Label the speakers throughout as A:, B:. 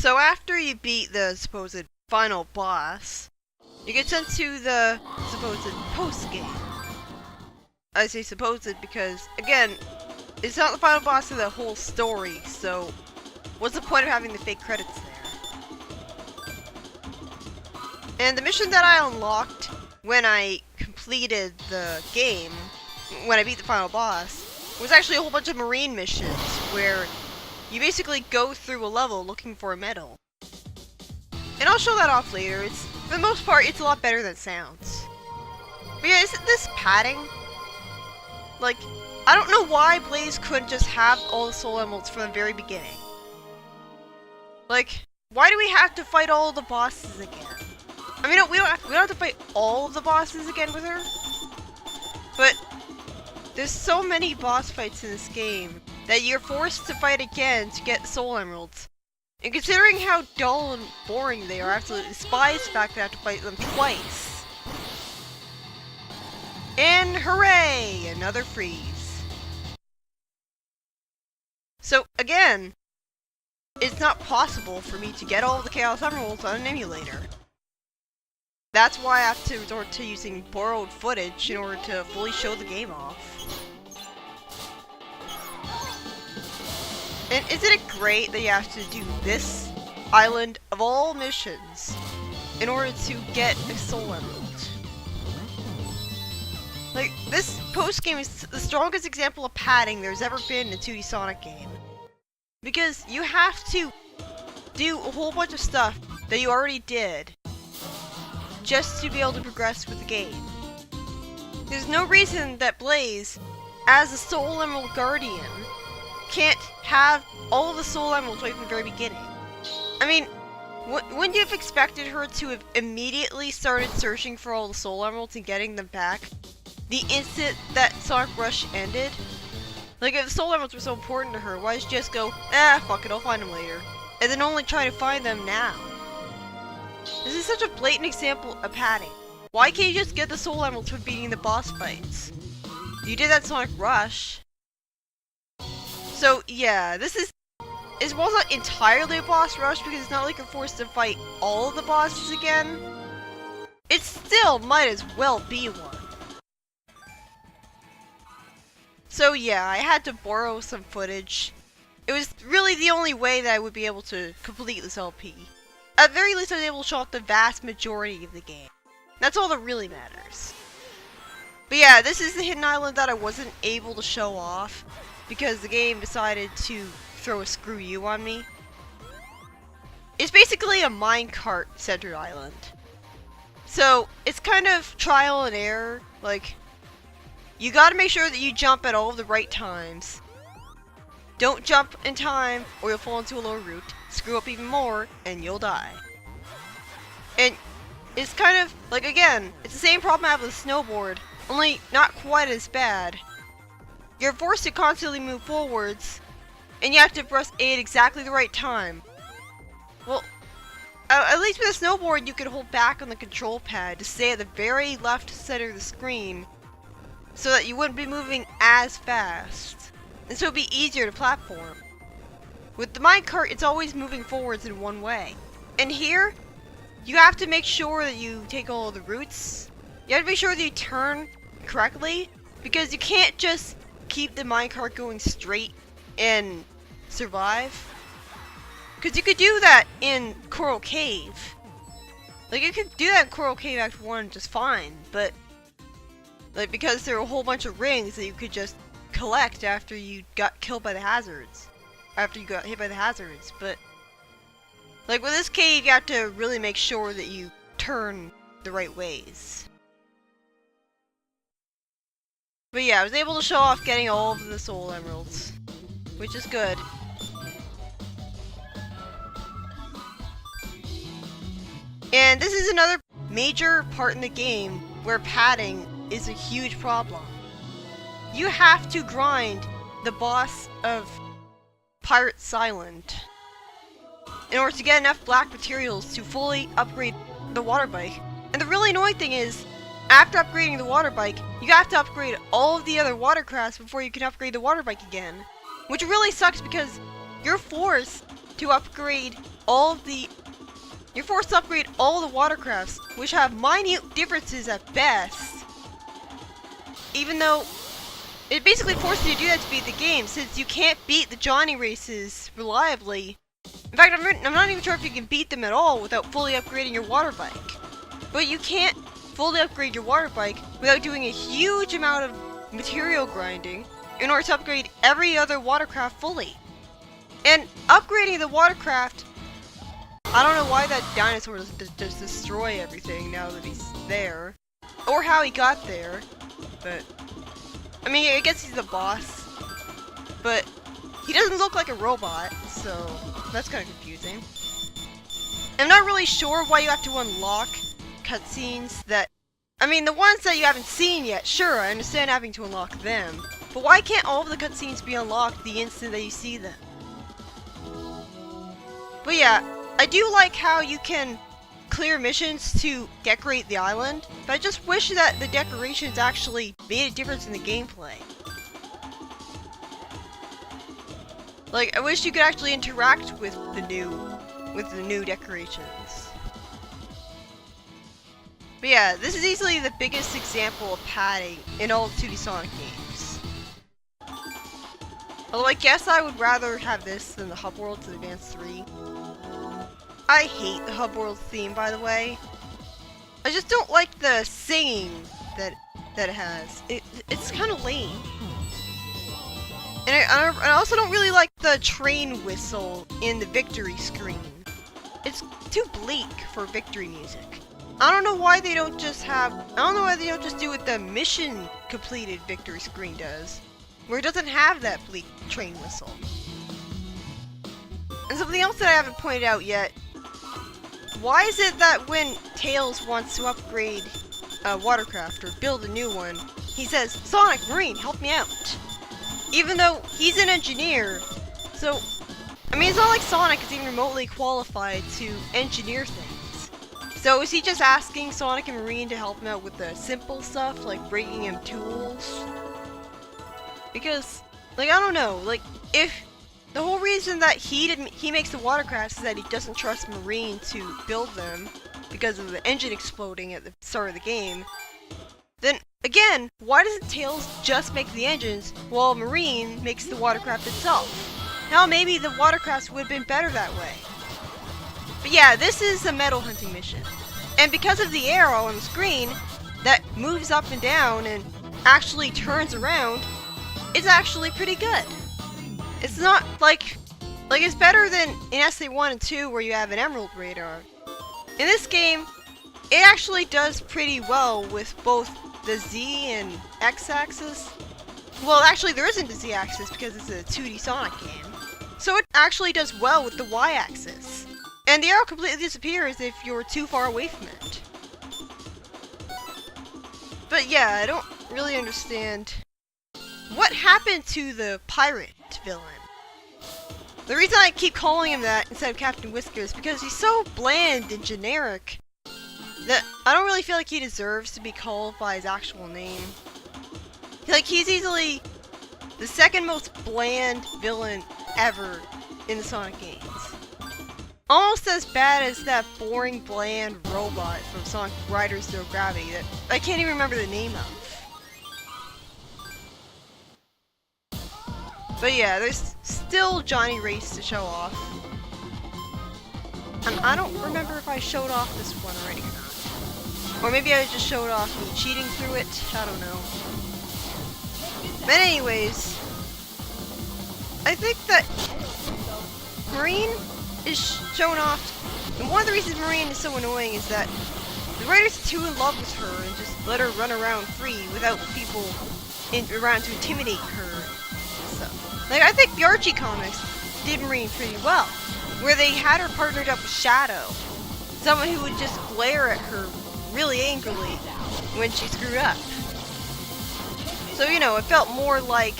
A: So after you beat the supposed final boss, you get sent to the supposed post-game. I say supposed because, again, it's not the final boss of the whole story, so what's the point of having the fake credits there? And the mission that I unlocked when I completed the game, when I beat the final boss, was actually a whole bunch of marine missions where you basically go through a level looking for a medal. And I'll show that off later. For the most part, it's a lot better than it sounds. But yeah, isn't this padding? Like, I don't know why Blaze couldn't just have all the soul emeralds from the very beginning. Like, why do we have to fight all the bosses again? I mean, we don't have to fight all of the bosses again with her. But there's so many boss fights in this game that you're forced to fight again to get soul emeralds. And considering how dull and boring they are, I absolutely despise the fact that I have to fight them twice. And hooray! Another freeze. So, again, it's not possible for me to get all of the Chaos Emeralds on an emulator. That's why I have to resort to using borrowed footage in order to fully show the game off. And isn't it great that you have to do this island of all missions in order to get a soul emerald? Like, this post-game is the strongest example of padding there's ever been in a 2D Sonic game. Because you have to do a whole bunch of stuff that you already did just to be able to progress with the game. There's no reason that Blaze, as a Soul Emerald Guardian, can't have all of the Soul Emeralds right from the very beginning. I mean, wouldn't you have expected her to have immediately started searching for all the Soul Emeralds and getting them back the instant that Sonic Rush ended? Like, if the Soul Emeralds were so important to her, why did she just go, fuck it, I'll find them later, and then only try to find them now? This is such a blatant example of padding. Why can't you just get the Soul Emeralds for beating the boss fights? You did that in Sonic Rush. So yeah, it wasn't entirely a boss rush because it's not like you're forced to fight all of the bosses again. It still might as well be one. So yeah, I had to borrow some footage. It was really the only way that I would be able to complete this LP. At the very least, I was able to show off the vast majority of the game. That's all that really matters. But yeah, this is the hidden island that I wasn't able to show off because the game decided to throw a screw you on me. It's basically a minecart centered island. So it's kind of trial and error. Like, you gotta make sure that you jump at all of the right times. Don't jump in time or you'll fall into a lower route, screw up even more, and you'll die. And it's kind of, like, again, it's the same problem I have with a snowboard, only not quite as bad. You're forced to constantly move forwards, and you have to press A at exactly the right time. Well, at least with a snowboard, you could hold back on the control pad to stay at the very left center of the screen, so that you wouldn't be moving as fast, and so it'd be easier to platform. With the minecart, it's always moving forwards in one way. And here, you have to make sure that you take all of the routes. You have to make sure that you turn correctly, because you can't just keep the minecart going straight and survive. Because you could do that in Coral Cave. Like, you could do that in Coral Cave Act 1 just fine, but like, because there are a whole bunch of rings that you could just collect after you got killed by the hazards. After you got hit by the hazards, but like with this cave, you have to really make sure that you turn the right ways. But yeah, I was able to show off getting all of the soul emeralds, which is good. And this is another major part in the game where padding is a huge problem. You have to grind the boss of Pirate's Island in order to get enough black materials to fully upgrade the water bike. And the really annoying thing is, after upgrading the water bike, you have to upgrade all of the other watercrafts before you can upgrade the water bike again. Which really sucks because you're forced to upgrade all of the... You're forced to upgrade all the watercrafts, which have minute differences at best. Even though it basically forces you to do that to beat the game, since you can't beat the Johnny races reliably. In fact, I'm not even sure if you can beat them at all without fully upgrading your water bike. But you can't fully upgrade your water bike without doing a huge amount of material grinding in order to upgrade every other watercraft fully. And upgrading the watercraft, I don't know why that dinosaur doesn't just destroy everything now that he's there. Or how he got there. But, I mean, I guess he's the boss. But he doesn't look like a robot, so that's kind of confusing. I'm not really sure why you have to unlock cutscenes that... I mean, the ones that you haven't seen yet, sure, I understand having to unlock them. But why can't all of the cutscenes be unlocked the instant that you see them? But yeah, I do like how you can clear missions to decorate the island, but I just wish that the decorations actually made a difference in the gameplay. Like, I wish you could actually interact with the new decorations. But yeah, this is easily the biggest example of padding in all 2D Sonic games. Although I guess I would rather have this than the Hub World to Advance 3. I hate the Hub World theme, by the way. I just don't like the singing that it has. It's kind of lame. And I also don't really like the train whistle in the victory screen. It's too bleak for victory music. I don't know why they don't just do what the mission completed victory screen does, where it doesn't have that bleak train whistle. And something else that I haven't pointed out yet, why is it that when Tails wants to upgrade a watercraft or build a new one, he says, "Sonic, Marine, help me out"? Even though he's an engineer, so, I mean, it's not like Sonic is even remotely qualified to engineer things. So is he just asking Sonic and Marine to help him out with the simple stuff, like bringing him tools? Because, like, I don't know, like, if the whole reason that he makes the watercrafts is that he doesn't trust Marine to build them because of the engine exploding at the start of the game, then again, why doesn't Tails just make the engines while Marine makes the watercraft itself? Now maybe the watercrafts would have been better that way. But yeah, this is a metal hunting mission. And because of the arrow on the screen that moves up and down and actually turns around, it's actually pretty good. It's not like it's better than in SA1 and 2 where you have an emerald radar. In this game, it actually does pretty well with both the Z and X axis. Well, actually there isn't a Z axis because it's a 2D Sonic game. So it actually does well with the Y axis. And the arrow completely disappears if you're too far away from it. But yeah, I don't really understand what happened to the pirate villain. The reason I keep calling him that instead of Captain Whiskers is because he's so bland and generic that I don't really feel like he deserves to be called by his actual name. Like, he's easily the second most bland villain ever in the Sonic games. Almost as bad as that boring, bland robot from Sonic Riders Zero Gravity that I can't even remember the name of. But yeah, there's still Johnny Race to show off. And I don't remember if I showed off this one already or not. Or maybe I just showed off me cheating through it, I don't know. But anyways, I think that Marine is shown off, and one of the reasons Marine is so annoying is that the writers are too in love with her and just let her run around free without people around to intimidate her. So, like, I think the Archie comics did Marine pretty well, where they had her partnered up with Shadow, someone who would just glare at her really angrily when she screwed up. So, you know, it felt more like,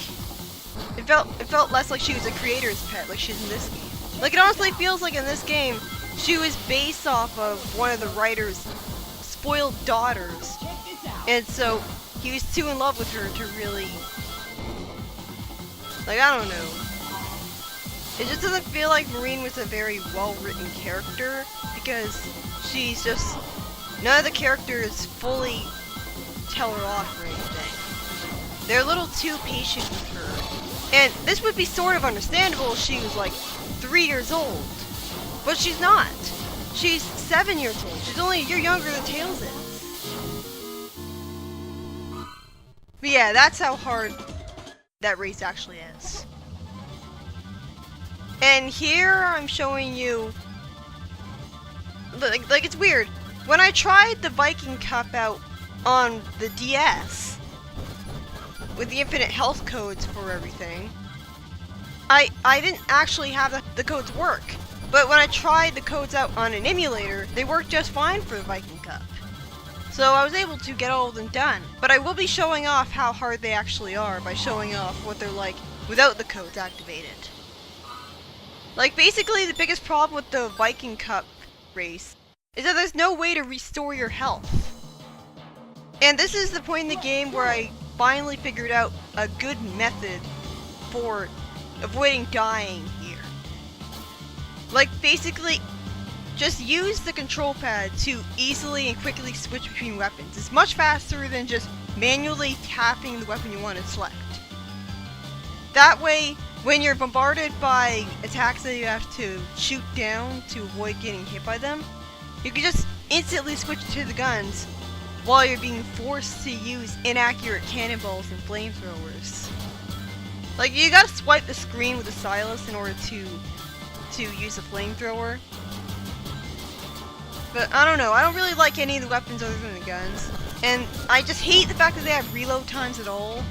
A: it felt less like she was a creator's pet, like she's in this game. Like, it honestly feels like in this game, she was based off of one of the writer's spoiled daughters. And so, he was too in love with her to really... Like, I don't know. It just doesn't feel like Marine was a very well-written character, because she's just... None of the characters fully tell her off or anything. They're a little too patient with her. And this would be sort of understandable if she was like 3 years old. But she's not. She's 7 years old. She's only a year younger than Tails is. But yeah, that's how hard that race actually is. And here I'm showing you, like it's weird. When I tried the Viking Cup out on the DS, with the infinite health codes for everything, I didn't actually have the codes work. But when I tried the codes out on an emulator, they worked just fine for the Viking Cup. So I was able to get all of them done. But I will be showing off how hard they actually are by showing off what they're like without the codes activated. Like, basically the biggest problem with the Viking Cup race is that there's no way to restore your health. And this is the point in the game where I finally figured out a good method for avoiding dying here. Like, basically, just use the control pad to easily and quickly switch between weapons. It's much faster than just manually tapping the weapon you want to select. That way, when you're bombarded by attacks that you have to shoot down to avoid getting hit by them, you can just instantly switch to the guns while you're being forced to use inaccurate cannonballs and flamethrowers. Like, you gotta swipe the screen with the stylus in order to use a flamethrower. But I don't know, I don't really like any of the weapons other than the guns. And I just hate the fact that they have reload times at all.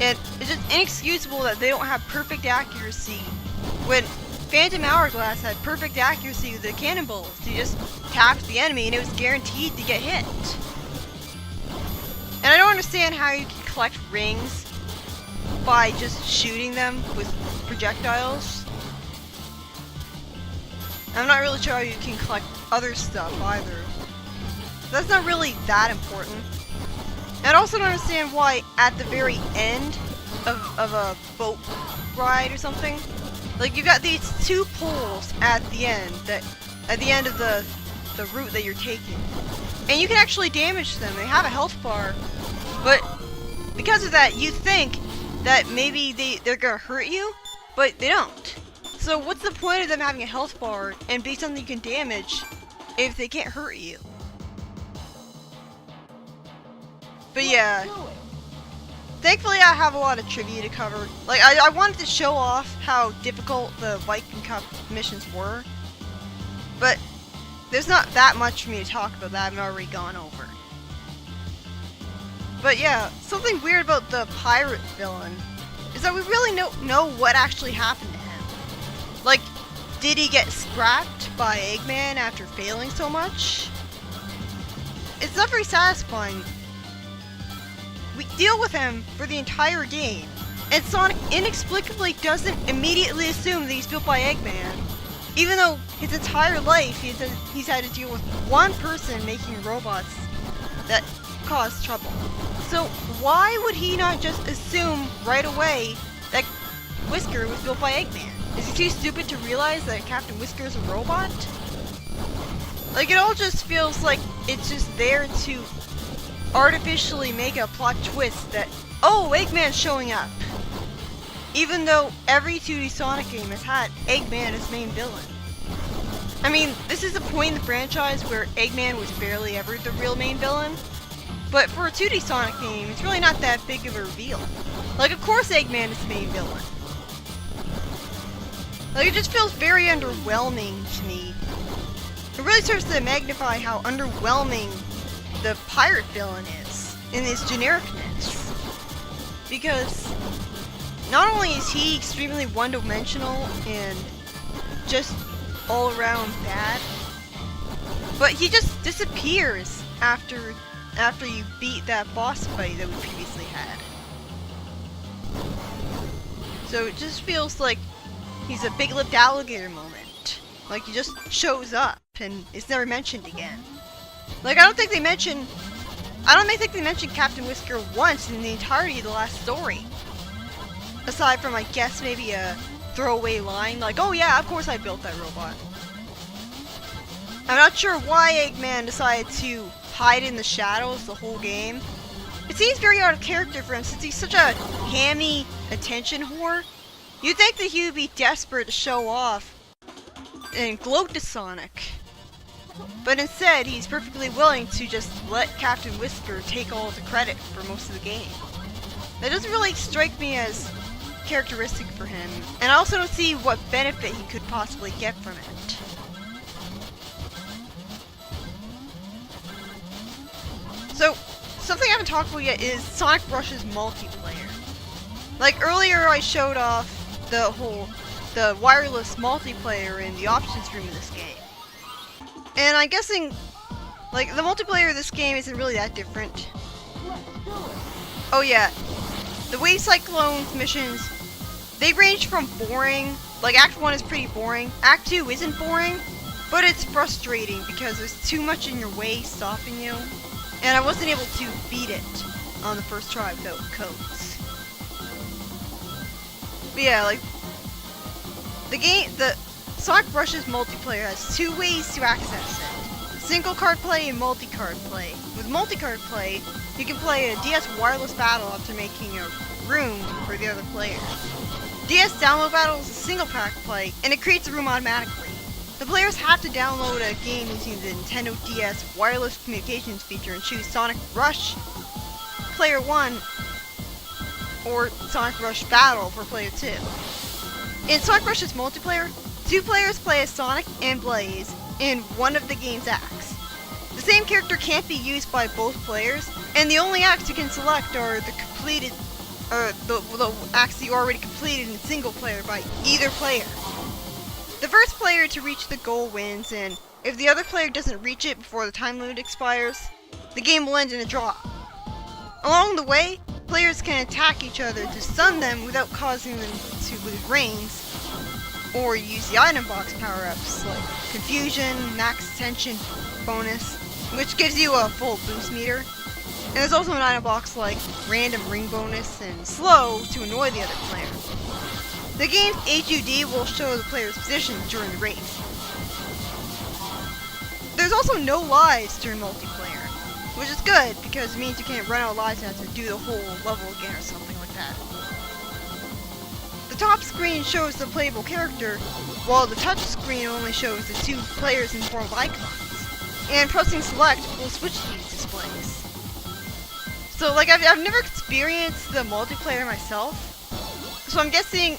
A: And it's just inexcusable that they don't have perfect accuracy when Phantom Hourglass had perfect accuracy with the cannonballs. You just tapped the enemy and it was guaranteed to get hit. And I don't understand how you can collect rings by just shooting them with projectiles. I'm not really sure how you can collect other stuff either. That's not really that important. I also don't understand why at the very end of a boat ride or something, like you got these 2 poles at the end of the route that you're taking, and you can actually damage them. They have a health bar, but because of that, you think that maybe they're gonna hurt you, but they don't. So what's the point of them having a health bar and be something you can damage if they can't hurt you? But yeah, thankfully I have a lot of trivia to cover. Like, I wanted to show off how difficult the Viking Cup missions were, but there's not that much for me to talk about that I've already gone over. But yeah, something weird about the pirate villain is that we really don't know what actually happened to him. Like, did he get scrapped by Eggman after failing so much? It's not very satisfying. We deal with him for the entire game, and Sonic inexplicably doesn't immediately assume that he's built by Eggman, even though his entire life he's had to deal with one person making robots that cause trouble. So why would he not just assume right away that Whisker was built by Eggman? Is he too stupid to realize that Captain Whisker is a robot? Like, it all just feels like it's just there to artificially make a plot twist that, oh, Eggman's showing up. Even though every 2D Sonic game has had Eggman as main villain. I mean, this is a point in the franchise where Eggman was barely ever the real main villain. But for a 2D Sonic game, it's really not that big of a reveal. Like, of course Eggman is the main villain. Like, it just feels very underwhelming to me. It really starts to magnify how underwhelming the pirate villain is in his genericness. Because not only is he extremely one-dimensional and just all around bad, but he just disappears after you beat that boss fight that we previously had. So it just feels like he's a big-lipped alligator moment. Like, he just shows up and is never mentioned again. Like, I don't think they mention Captain Whisker once in the entirety of the last story. Aside from, I guess, maybe a throwaway line like, oh yeah, of course I built that robot. I'm not sure why Eggman decided to hide in the shadows the whole game. It seems very out of character for him since he's such a hammy attention whore. You'd think that he would be desperate to show off and gloat to Sonic. But instead, he's perfectly willing to just let Captain Whisker take all the credit for most of the game. That doesn't really strike me as characteristic for him, and I also don't see what benefit he could possibly get from it. So, something I haven't talked about yet is Sonic Rush's multiplayer. Like earlier I showed off the wireless multiplayer in the options room of this game. And I'm guessing, like, the multiplayer of this game isn't really that different. Oh yeah, the Wave Cyclones missions, they range from boring, like Act 1 is pretty boring, Act 2 isn't boring, but it's frustrating because there's too much in your way stopping you, and I wasn't able to beat it on the first try without codes. But yeah, like, the Sonic Rush's multiplayer has two ways to access it. Single card play and multi-card play. With multi-card play, you can play a DS wireless battle after making a room for the other player. DS download battle is a single pack play, and it creates a room automatically. The players have to download a game using the Nintendo DS wireless communications feature and choose Sonic Rush Player 1 or Sonic Rush Battle for Player 2. In Sonic Rush's multiplayer, two players play as Sonic and Blaze in one of the game's acts. The same character can't be used by both players, and the only acts you can select are the completed, the acts you already completed in single player by either player. The first player to reach the goal wins, and if the other player doesn't reach it before the time limit expires, the game will end in a draw. Along the way, players can attack each other to stun them without causing them to lose reigns, or use the item box power-ups like Confusion, Max Tension bonus, which gives you a full boost meter. And there's also an item box like Random Ring bonus and Slow to annoy the other player. The game's HUD will show the player's position during the race. There's also no lives during multiplayer, which is good because it means you can't run out of lives and have to do the whole level again or something like that. The top screen shows the playable character, while the touch screen only shows the two players in form of icons. And pressing select will switch these displays. So like I've never experienced the multiplayer myself, so I'm guessing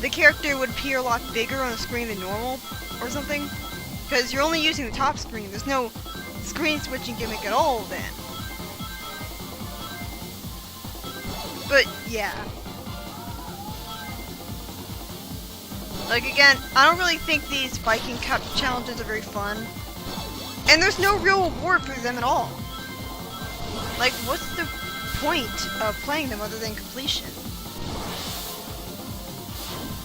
A: the character would appear a lot bigger on the screen than normal or something, because you're only using the top screen. There's no screen switching gimmick at all then. But yeah. Like again, I don't really think these Viking Cup challenges are very fun. And there's no real reward for them at all. Like, what's the point of playing them other than completion?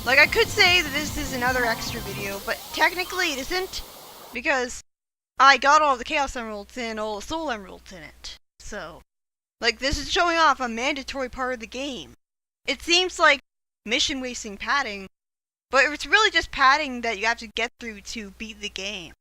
A: Like, I could say that this is another extra video, but technically it isn't, because I got all the Chaos Emeralds and all the Soul Emeralds in it. So, like, this is showing off a mandatory part of the game. It seems like mission wasting padding, but it's really just padding that you have to get through to beat the game.